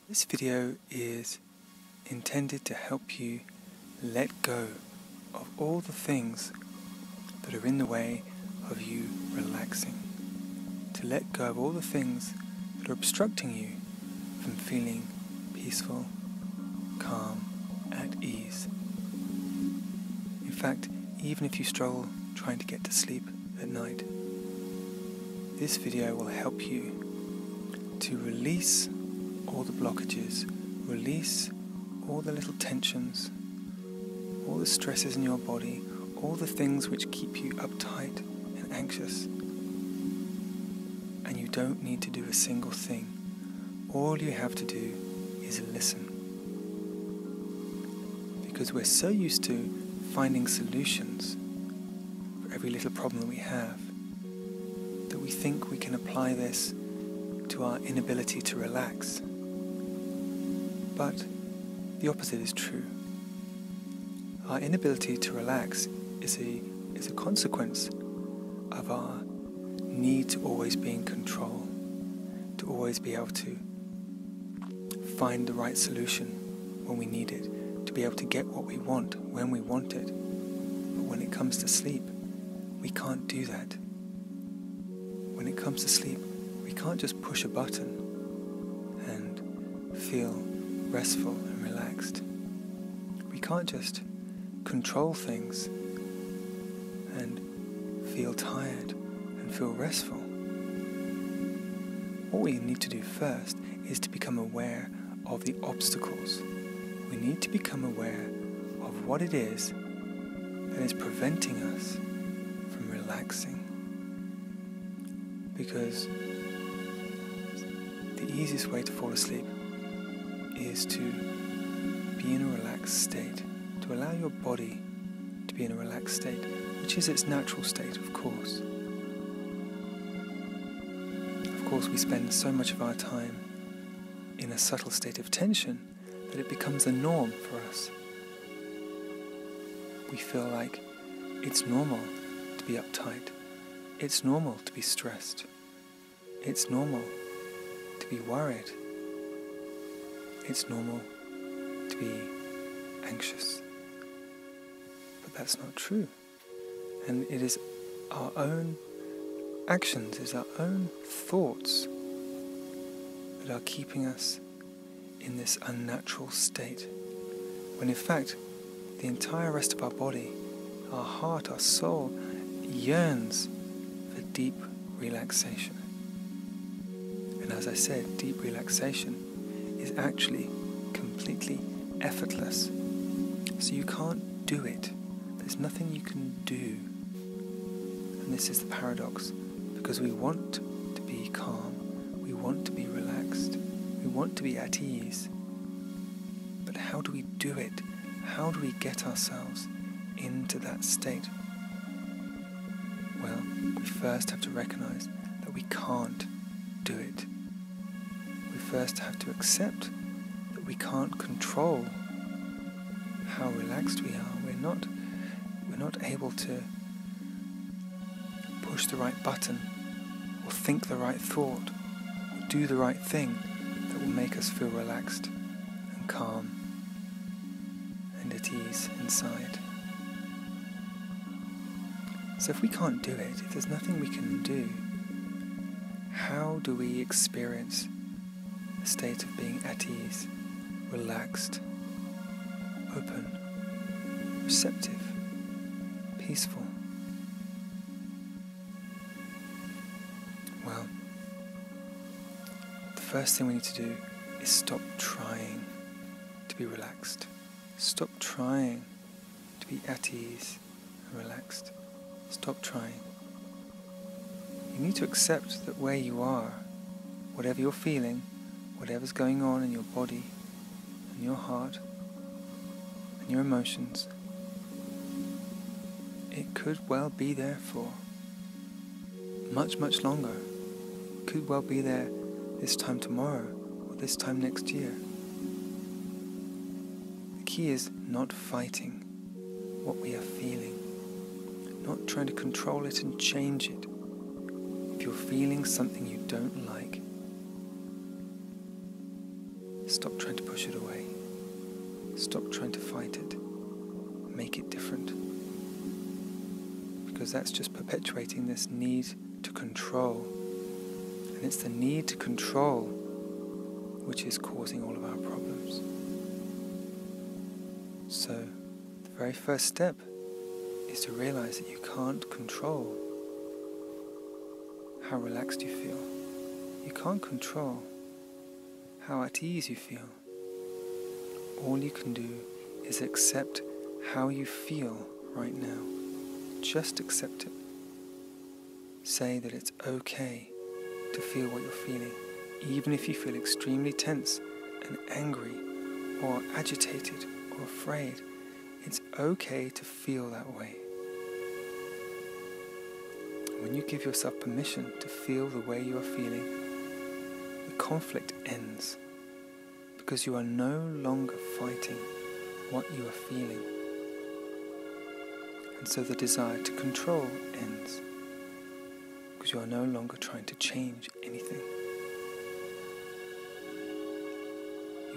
This video is intended to help you let go of all the things that are in the way of you relaxing. To let go of all the things that are obstructing you from feeling peaceful, calm, at ease. In fact, even if you struggle trying to get to sleep at night, this video will help you to release all the blockages, release all the little tensions, all the stresses in your body, all the things which keep you uptight and anxious. And you don't need to do a single thing. All you have to do is listen. Because we're so used to finding solutions for every little problem that we have, that we think we can apply this to our inability to relax. But the opposite is true. Our inability to relax is a consequence of our need to always be in control, to always be able to find the right solution when we need it, to be able to get what we want when we want it. But when it comes to sleep, we can't do that. When it comes to sleep, we can't just push a button and feel restful and relaxed. We can't just control things and feel tired and feel restful. What we need to do first is to become aware of the obstacles. We need to become aware of what it is that is preventing us from relaxing. Because the easiest way to fall asleep is to be in a relaxed state, to allow your body to be in a relaxed state, which is its natural state, of course. Of course, we spend so much of our time in a subtle state of tension that it becomes the norm for us. We feel like it's normal to be uptight. It's normal to be stressed. It's normal to be worried. It's normal to be anxious. But that's not true. And it is our own actions, it's our own thoughts that are keeping us in this unnatural state. When in fact, the entire rest of our body, our heart, our soul, yearns for deep relaxation. And as I said, deep relaxation is actually completely effortless. So you can't do it. There's nothing you can do. And this is the paradox, because we want to be calm, we want to be relaxed, we want to be at ease. But how do we do it? How do we get ourselves into that state? Well, we first have to recognize that we can't do it. We first have to accept that we can't control how relaxed we are. We're not able to push the right button or think the right thought or do the right thing that will make us feel relaxed and calm and at ease inside. So if we can't do it, if there's nothing we can do, how do we experience a state of being at ease, relaxed, open, receptive, peaceful? Well, the first thing we need to do is stop trying to be relaxed. Stop trying to be at ease and relaxed. Stop trying. You need to accept that where you are, whatever you're feeling, whatever's going on in your body and your heart and your emotions, it could well be there for much, much longer. It could well be there this time tomorrow or this time next year. The key is not fighting what we are feeling, not trying to control it and change it. If you're feeling something you don't like, Stop trying to push it away. Stop trying to fight it. Make it different. Because that's just perpetuating this need to control. And it's the need to control which is causing all of our problems. So, the very first step is to realize that you can't control how relaxed you feel. You can't control how at ease you feel. All you can do is accept how you feel right now. Just accept it. Say that it's okay to feel what you're feeling, even if you feel extremely tense and angry or agitated or afraid. It's okay to feel that way. When you give yourself permission to feel the way you are feeling, the conflict ends, because you are no longer fighting what you are feeling. And so the desire to control ends, because you are no longer trying to change anything.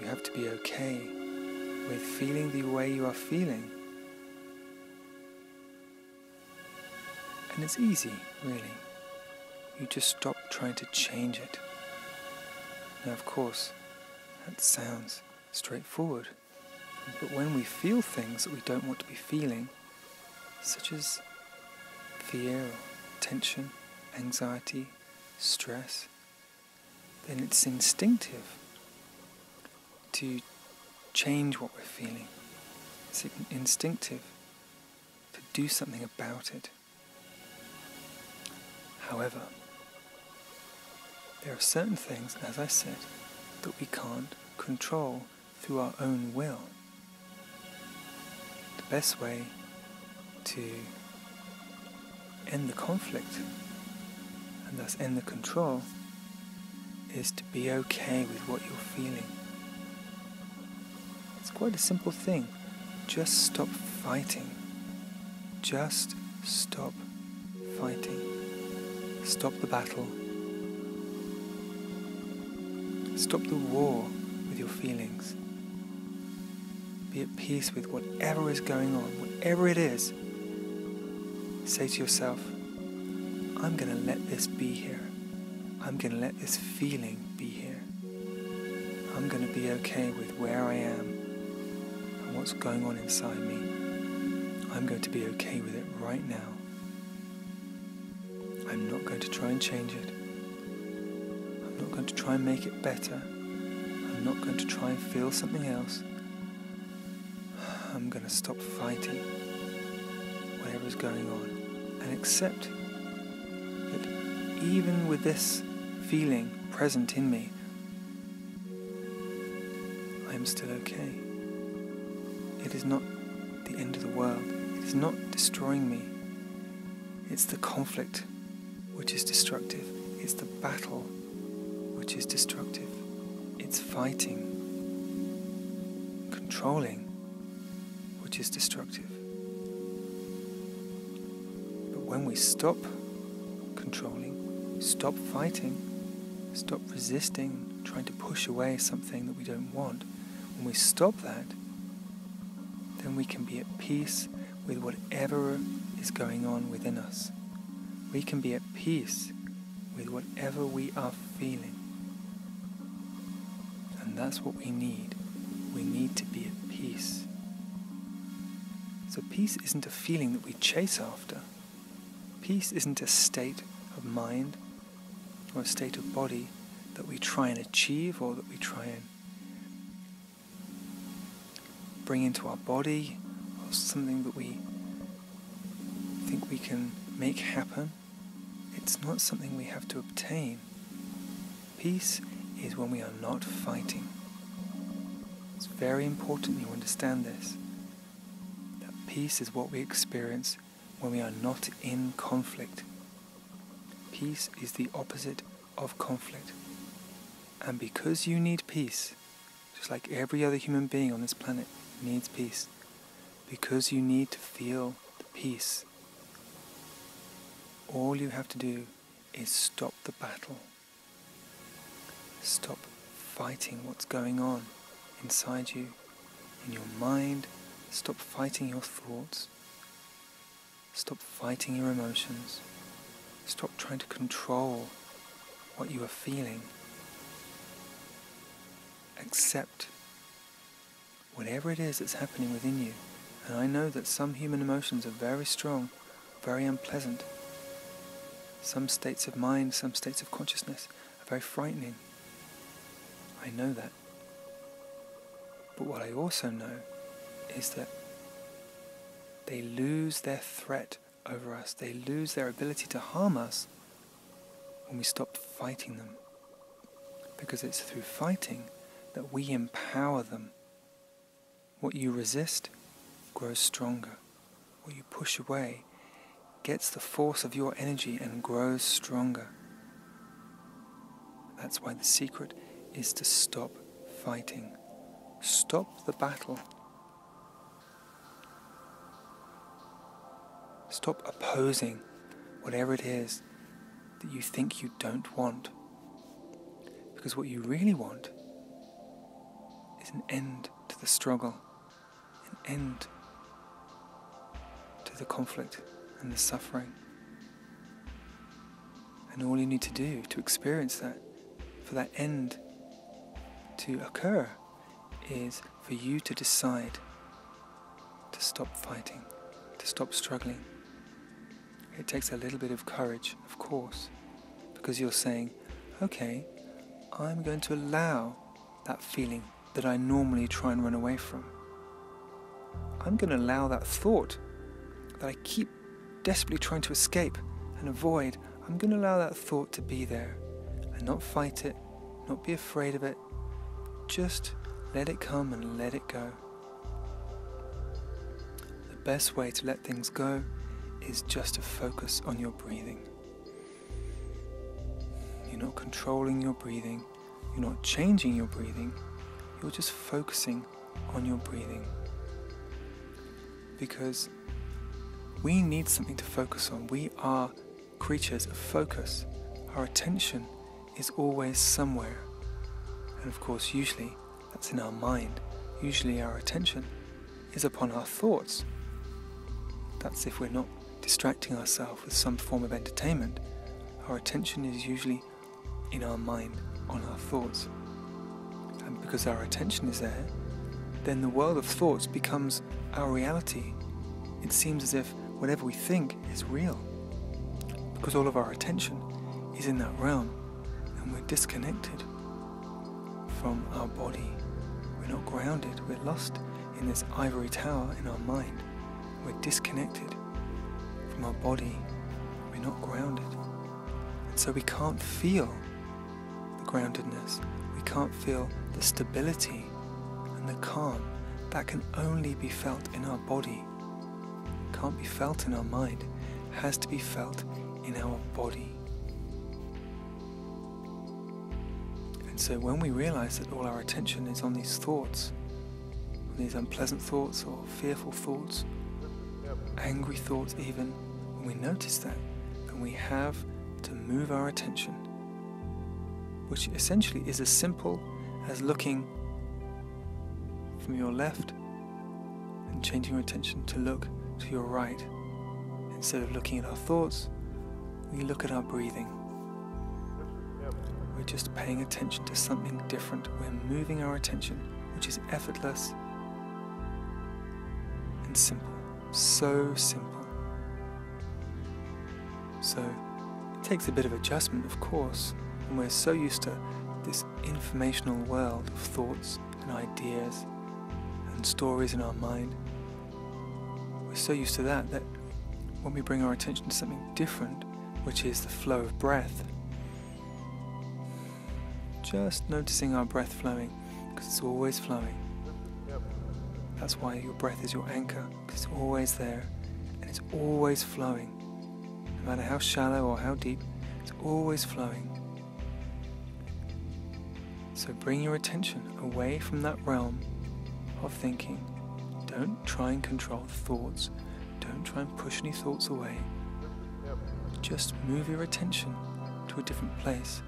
You have to be okay with feeling the way you are feeling. And it's easy, really. You just stop trying to change it. Now, of course, that sounds straightforward. But when we feel things that we don't want to be feeling, such as fear, or tension, anxiety, stress, then it's instinctive to change what we're feeling. It's instinctive to do something about it. However, there are certain things, as I said, that we can't control through our own will. The best way to end the conflict, and thus end the control, is to be okay with what you're feeling. It's quite a simple thing. Just stop fighting. Just stop fighting. Stop the battle. Stop the war with your feelings. Be at peace with whatever is going on, whatever it is. Say to yourself, I'm going to let this be here. I'm going to let this feeling be here. I'm going to be okay with where I am and what's going on inside me. I'm going to be okay with it right now. I'm not going to try and change it. I'm not going to try and make it better. I'm not going to try and feel something else. I'm going to stop fighting whatever's going on and accept that even with this feeling present in me, I am still okay. It is not the end of the world. It is not destroying me. It's the conflict which is destructive. It's the battle which is destructive. It's fighting, controlling, which is destructive. But when we stop controlling, stop fighting, stop resisting, trying to push away something that we don't want, when we stop that, then we can be at peace with whatever is going on within us. We can be at peace with whatever we are feeling. And that's what we need. We need to be at peace. So peace isn't a feeling that we chase after. Peace isn't a state of mind or a state of body that we try and achieve or that we try and bring into our body, or something that we think we can make happen. It's not something we have to obtain. Peace is when we are not fighting. It's very important you understand this. That peace is what we experience when we are not in conflict. Peace is the opposite of conflict. And because you need peace, just like every other human being on this planet needs peace, because you need to feel the peace, all you have to do is stop the battle. Stop fighting what's going on inside you, in your mind. Stop fighting your thoughts. Stop fighting your emotions. Stop trying to control what you are feeling. Accept whatever it is that's happening within you. And I know that some human emotions are very strong, very unpleasant. Some states of mind, some states of consciousness are very frightening. I know that. But what I also know is that they lose their threat over us. They lose their ability to harm us when we stop fighting them. Because it's through fighting that we empower them. What you resist grows stronger. What you push away gets the force of your energy and grows stronger. That's why the secret is to stop fighting. Stop the battle. Stop opposing whatever it is that you think you don't want. Because what you really want is an end to the struggle, an end to the conflict and the suffering. And all you need to do to experience that, for that end to occur, is for you to decide to stop fighting, to stop struggling. It takes a little bit of courage, of course, because you're saying, okay, I'm going to allow that feeling that I normally try and run away from. I'm going to allow that thought that I keep desperately trying to escape and avoid. I'm going to allow that thought to be there and not fight it, not be afraid of it. Just let it come and let it go. The best way to let things go is just to focus on your breathing. You're not controlling your breathing, you're not changing your breathing, you're just focusing on your breathing. Because we need something to focus on. We are creatures of focus. Our attention is always somewhere. And of course, usually that's in our mind. Usually our attention is upon our thoughts. That's if we're not distracting ourselves with some form of entertainment. Our attention is usually in our mind, on our thoughts. And because our attention is there, then the world of thoughts becomes our reality. It seems as if whatever we think is real, because all of our attention is in that realm, and we're disconnected from our body. We're not grounded. We're lost in this ivory tower in our mind. We're disconnected from our body. We're not grounded. And so we can't feel the groundedness. We can't feel the stability and the calm. That can only be felt in our body. Can't be felt in our mind. Has to be felt in our body. And so when we realize that all our attention is on these thoughts, on these unpleasant thoughts or fearful thoughts, angry thoughts even, when we notice that, then we have to move our attention, which essentially is as simple as looking from your left and changing your attention to look to your right. Instead of looking at our thoughts, we look at our breathing. We're just paying attention to something different. We're moving our attention, which is effortless and simple. So simple. So it takes a bit of adjustment, of course, when we're so used to this informational world of thoughts and ideas and stories in our mind. We're so used to that when we bring our attention to something different, which is the flow of breath, just noticing our breath flowing, because it's always flowing. That's why your breath is your anchor, because it's always there and it's always flowing. No matter how shallow or how deep, it's always flowing. So bring your attention away from that realm of thinking. Don't try and control thoughts. Don't try and push any thoughts away. Just move your attention to a different place,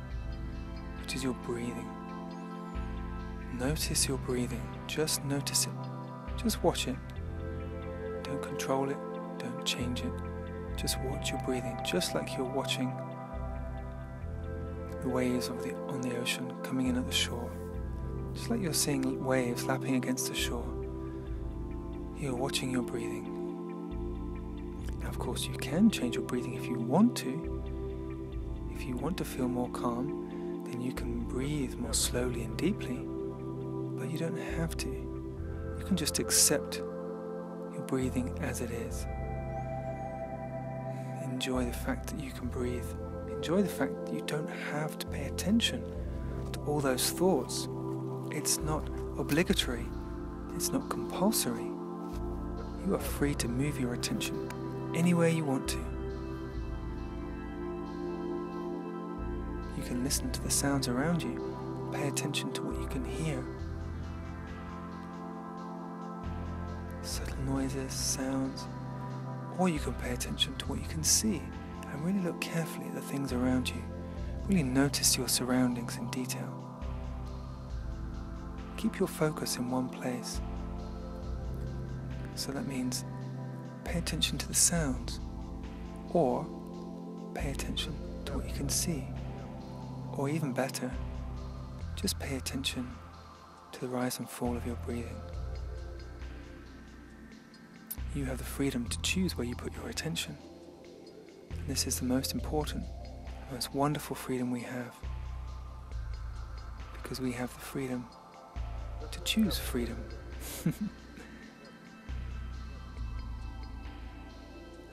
which is your breathing. Notice your breathing. Just notice it. Just watch it. Don't control it. Don't change it. Just watch your breathing, just like you're watching the waves on the ocean coming in at the shore. Just like you're seeing waves lapping against the shore. You're watching your breathing. Now, of course, you can change your breathing if you want to. If you want to feel more calm, then you can breathe more slowly and deeply. But you don't have to. You can just accept your breathing as it is. Enjoy the fact that you can breathe. Enjoy the fact that you don't have to pay attention to all those thoughts. It's not obligatory. It's not compulsory. You are free to move your attention anywhere you want to. You can listen to the sounds around you. Pay attention to what you can hear. Subtle noises, sounds. Or you can pay attention to what you can see and really look carefully at the things around you. Really notice your surroundings in detail. Keep your focus in one place. So that means pay attention to the sounds, or pay attention to what you can see, or even better, just pay attention to the rise and fall of your breathing. You have the freedom to choose where you put your attention. And this is the most important, most wonderful freedom we have. Because we have the freedom to choose freedom.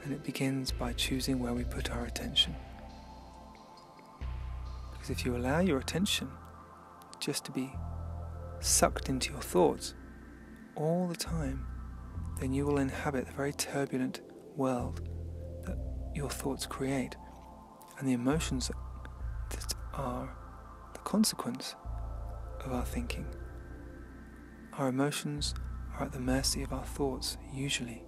And it begins by choosing where we put our attention. Because if you allow your attention just to be sucked into your thoughts all the time, then you will inhabit the very turbulent world that your thoughts create, and the emotions that are the consequence of our thinking. Our emotions are at the mercy of our thoughts, usually.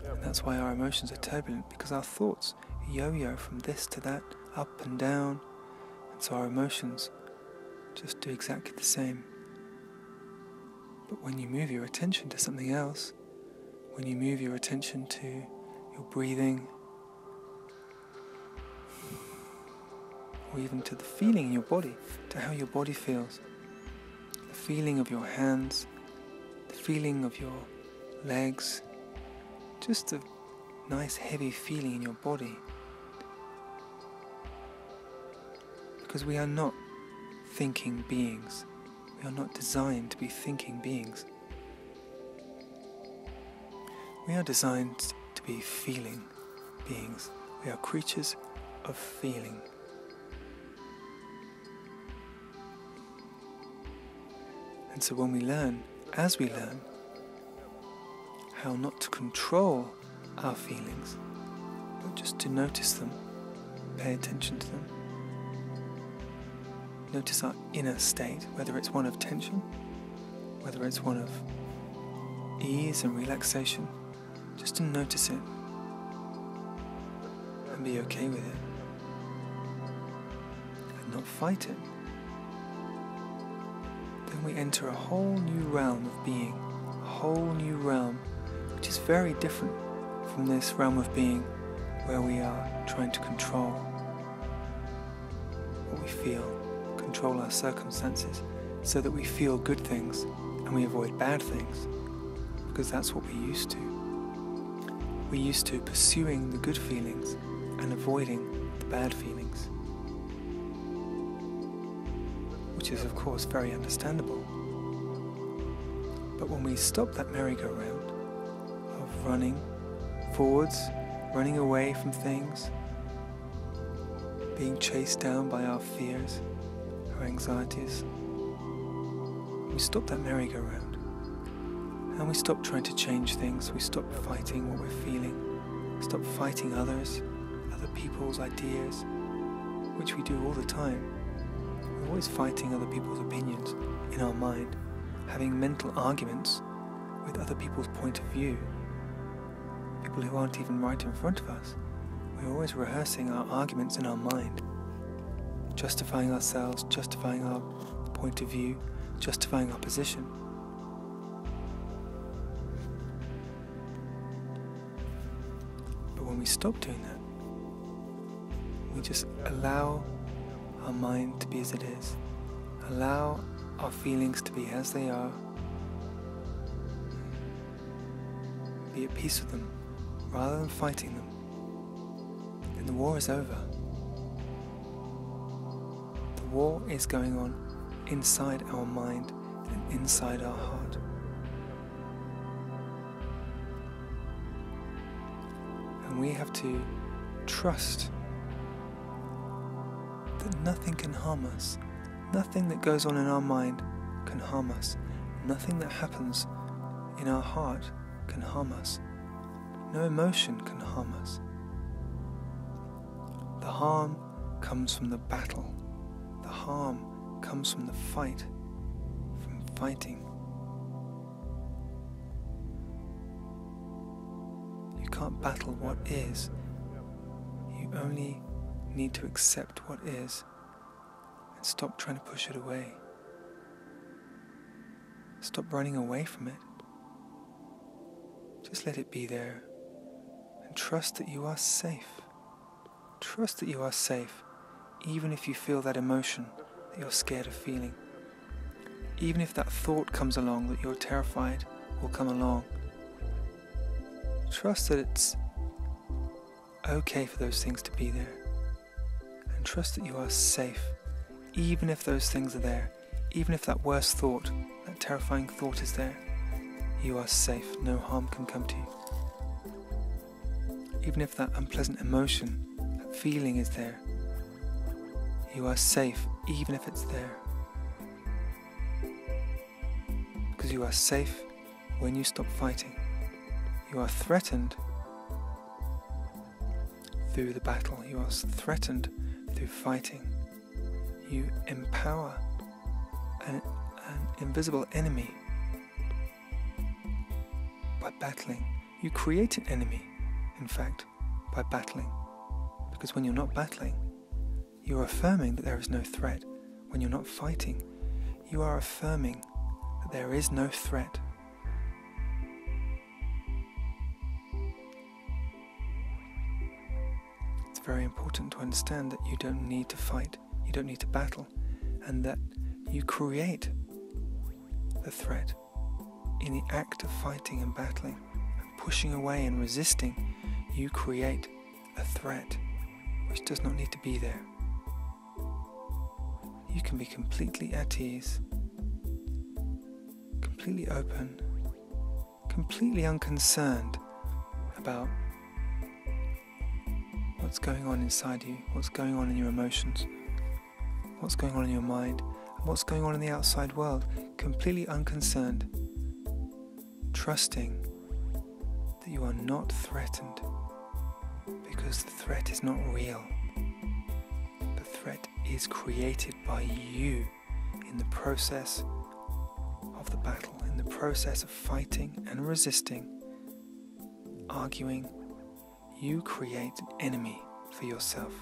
And that's why our emotions are turbulent, because our thoughts yo-yo from this to that, up and down, and so our emotions just do exactly the same. But when you move your attention to something else, when you move your attention to your breathing, or even to the feeling in your body, to how your body feels, the feeling of your hands, the feeling of your legs, just a nice heavy feeling in your body. Because we are not thinking beings. We are not designed to be thinking beings. We are designed to be feeling beings. We are creatures of feeling. And so when we learn, as we learn, how not to control our feelings, but just to notice them, pay attention to them, notice our inner state, whether it's one of tension, whether it's one of ease and relaxation, just to notice it and be okay with it and not fight it. Then we enter a whole new realm of being, a whole new realm which is very different from this realm of being where we are trying to control what we feel, control our circumstances so that we feel good things and we avoid bad things, because that's what we're used to. We're used to pursuing the good feelings and avoiding the bad feelings, which is of course very understandable. But when we stop that merry-go-round of running forwards, running away from things, being chased down by our fears, our anxieties, we stop that merry-go-round and we stop trying to change things. We stop fighting what we're feeling, stop fighting others, other people's ideas, which we do all the time. We're always fighting other people's opinions in our mind, having mental arguments with other people's point of view, people who aren't even right in front of us. We're always rehearsing our arguments in our mind, justifying ourselves, justifying our point of view, justifying our position. But when we stop doing that, we just allow our mind to be as it is, allow our feelings to be as they are, be at peace with them rather than fighting them, then the war is over. The war is going on inside our mind and inside our heart. And we have to trust that nothing can harm us. Nothing that goes on in our mind can harm us. Nothing that happens in our heart can harm us. No emotion can harm us. The harm comes from the battle. The harm comes from the fight, from fighting. You can't battle what is. You only need to accept what is and stop trying to push it away. Stop running away from it. Just let it be there and trust that you are safe. Trust that you are safe, even if you feel that emotion that you're scared of feeling. Even if that thought comes along that you're terrified will come along. Trust that it's okay for those things to be there. And trust that you are safe, even if those things are there. Even if that worst thought, that terrifying thought is there. You are safe. No harm can come to you. Even if that unpleasant emotion, that feeling is there, you are safe even if it's there. Because you are safe when you stop fighting. You are threatened through the battle. You are threatened through fighting. You empower an invisible enemy by battling. You create an enemy, in fact, by battling. Because when you're not battling, you are affirming that there is no threat. When you're not fighting, you are affirming that there is no threat. It's very important to understand that you don't need to fight, you don't need to battle, and that you create the threat in the act of fighting and battling and pushing away and resisting. You create a threat which does not need to be there. You can be completely at ease, completely open, completely unconcerned about what's going on inside you, what's going on in your emotions, what's going on in your mind, and what's going on in the outside world. Completely unconcerned, trusting that you are not threatened, because the threat is not real. The threat is created by you in the process of the battle, in the process of fighting and resisting, arguing. You create an enemy for yourself,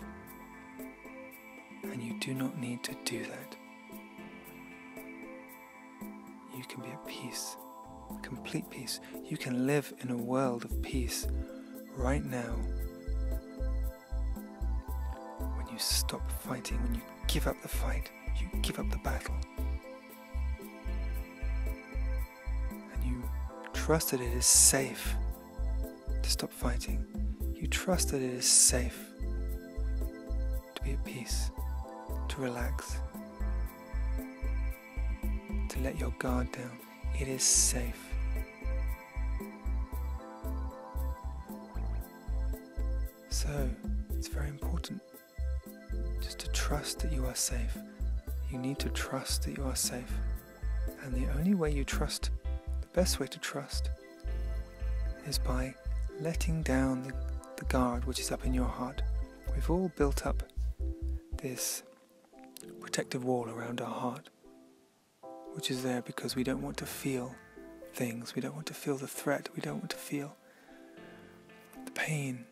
and you do not need to do that. You can be at peace, complete peace. You can live in a world of peace right now. When you stop fighting, when you give up the fight, you give up the battle. And you trust that it is safe to stop fighting. You trust that it is safe to be at peace, to relax, to let your guard down. It is safe. So, it's very important just to trust that you are safe. You need to trust that you are safe. And the only way you trust, the best way to trust, is by letting down the guard which is up in your heart. We've all built up this protective wall around our heart, which is there because we don't want to feel things, we don't want to feel the threat, we don't want to feel the pain.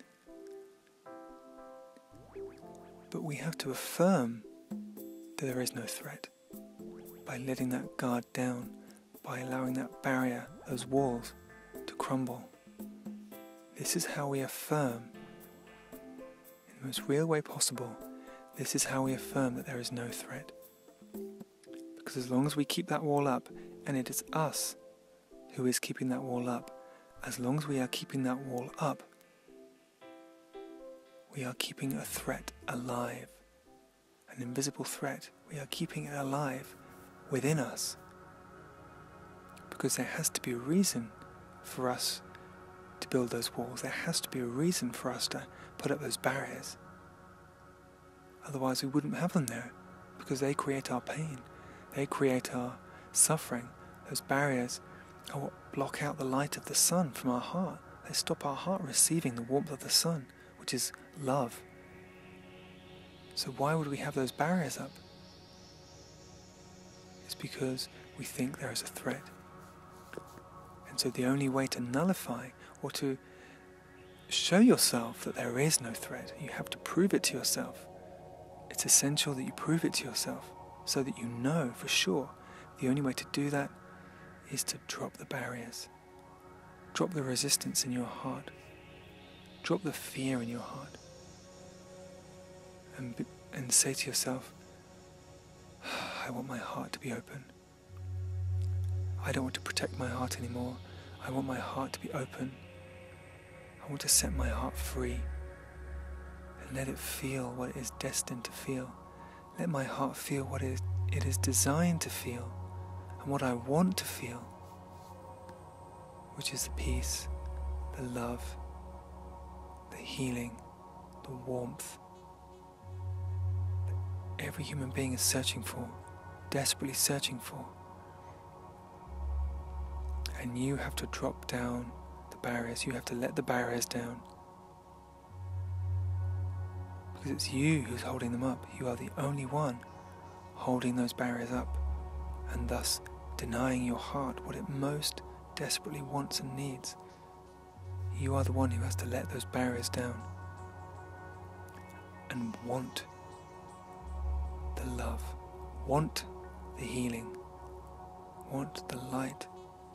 But we have to affirm that there is no threat. by letting that guard down, by allowing that barrier, those walls, to crumble. This is how we affirm, in the most real way possible, this is how we affirm that there is no threat. Because as long as we keep that wall up, and it is us who is keeping that wall up, as long as we are keeping that wall up, we are keeping a threat alive. An invisible threat. We are keeping it alive within us. Because there has to be a reason for us to build those walls. There has to be a reason for us to put up those barriers. Otherwise we wouldn't have them there, because they create our pain. They create our suffering. Those barriers are what block out the light of the sun from our heart. They stop our heart receiving the warmth of the sun, which is love. So why would we have those barriers up? It's because we think there is a threat. And so the only way to nullify or to show yourself that there is no threat, you have to prove it to yourself. It's essential that you prove it to yourself so that you know for sure. The only way to do that is to drop the barriers. Drop the resistance in your heart. Drop the fear in your heart. And say to yourself, I want my heart to be open. I don't want to protect my heart anymore. I want my heart to be open. I want to set my heart free and let it feel what it is destined to feel. Let my heart feel what it is designed to feel and what I want to feel, which is the peace, the love, the healing, the warmth that every human being is searching for, desperately searching for. And you have to drop down the barriers. You have to let the barriers down. Because it's you who's holding them up. You are the only one holding those barriers up, and thus denying your heart what it most desperately wants and needs. You are the one who has to let those barriers down and want the love, want the healing, want the light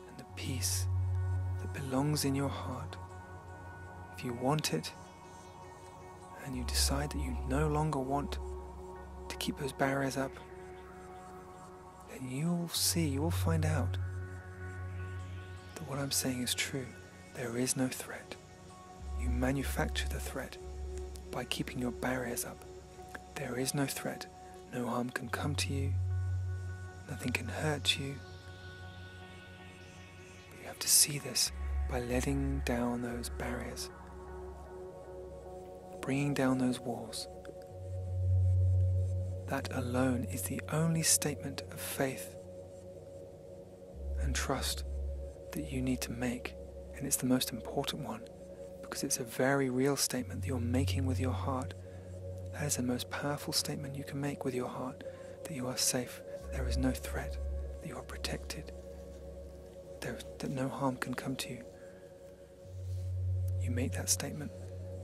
and the peace that belongs in your heart. If you want it and you decide that you no longer want to keep those barriers up, then you'll see, you will find out that what I'm saying is true. There is no threat. You manufacture the threat by keeping your barriers up. There is no threat. No harm can come to you. Nothing can hurt you. But you have to see this by letting down those barriers, bringing down those walls. That alone is the only statement of faith and trust that you need to make, and it's the most important one, because it's a very real statement that you're making with your heart. That is the most powerful statement you can make with your heart, that you are safe, that there is no threat, that you are protected, that no harm can come to you. You make that statement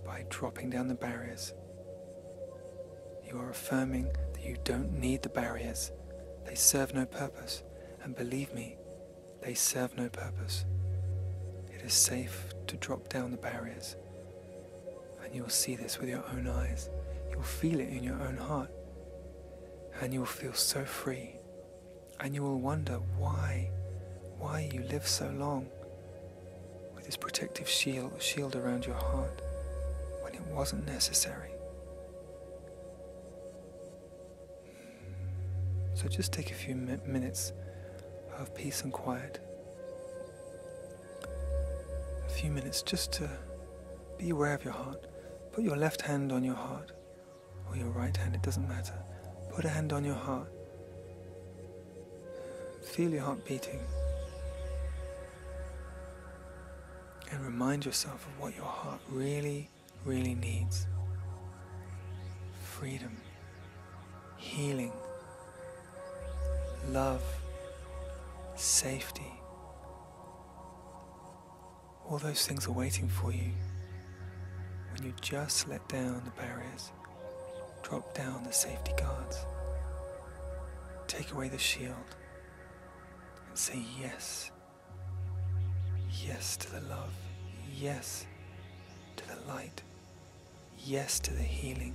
by dropping down the barriers. You are affirming that you don't need the barriers. They serve no purpose, and believe me, they serve no purpose. It is safe to drop down the barriers, and you will see this with your own eyes. You will feel it in your own heart, and you will feel so free, and you will wonder why you live so long with this protective shield around your heart when it wasn't necessary. So just take a few minutes of peace and quiet. A few minutes just to be aware of your heart. Put your left hand on your heart, or your right hand, it doesn't matter. Put a hand on your heart. Feel your heart beating. And remind yourself of what your heart really, really needs. Freedom, healing, love, safety. All those things are waiting for you when you just let down the barriers, drop down the safety guards, take away the shield, say yes. Yes to the love. Yes to the light. Yes to the healing.